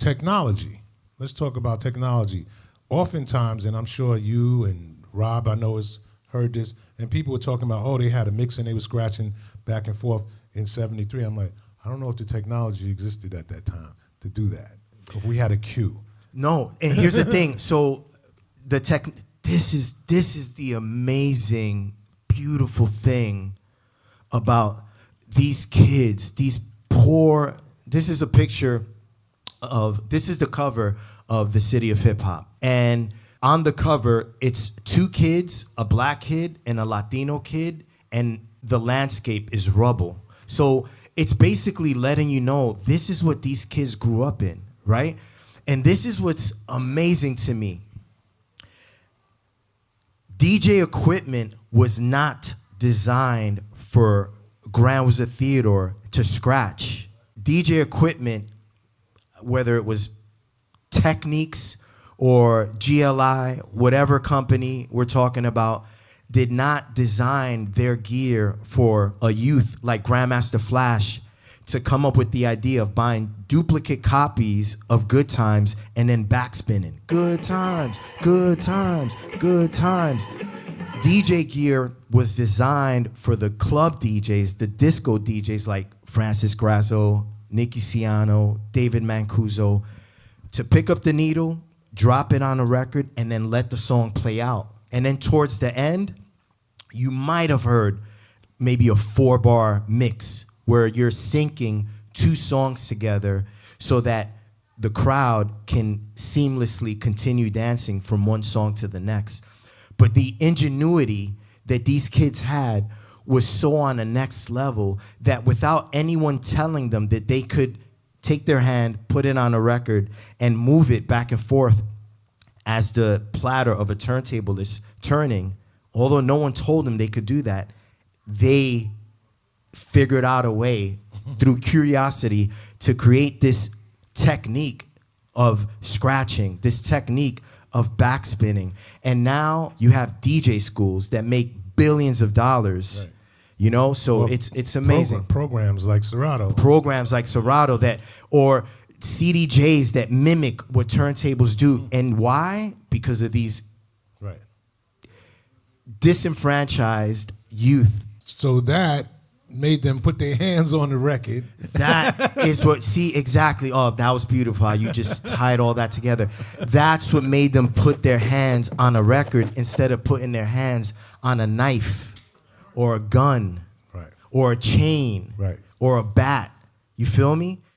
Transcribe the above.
technology. Let's talk about technology. Oftentimes, and I'm sure you and Rob, I know, has heard this, and people were talking about, oh, they had a mix and they were scratching back and forth in '73. I'm like, I don't know if the technology existed at that time to do that. If we had a cue. No, and here's the thing. So this is the amazing, beautiful thing about these kids, these poor. This is a picture of, this is the cover of the City of Hip Hop. And on the cover, it's two kids, a black kid and a Latino kid, and the landscape is rubble. So it's basically letting you know this is what these kids grew up in, right? And this is what's amazing to me. DJ equipment was not designed for Grand Wizard Theodore to scratch. DJ equipment, whether it was Techniques or GLI, whatever company we're talking about, did not design their gear for a youth like Grandmaster Flash to come up with the idea of buying duplicate copies of Good Times and then backspinning. Good times, good times, good times. DJ gear was designed for the club DJs, the disco DJs like Francis Grasso, Nicky Ciano, David Mancuso, to pick up the needle, drop it on a record, and then let the song play out. And then towards the end, you might have heard maybe a 4-bar mix where you're syncing two songs together so that the crowd can seamlessly continue dancing from one song to the next. But the ingenuity that these kids had was so on the next level that without anyone telling them that they could take their hand, put it on a record, and move it back and forth as the platter of a turntable is turning, although no one told them they could do that, they figured out a way through curiosity to create this technique of scratching, this technique of backspinning. And now you have DJ schools that make billions of dollars, right. You know, so well, it's amazing. Programs like Serato. Programs like Serato that, or CDJs that mimic what turntables do. And why? Because of these right. disenfranchised youth. So that made them put their hands on the record. That is what, see, exactly. Oh, that was beautiful how you just tied all that together. That's what made them put their hands on a record instead of putting their hands on a knife or a gun, right. or a chain, right. or a bat. You feel me?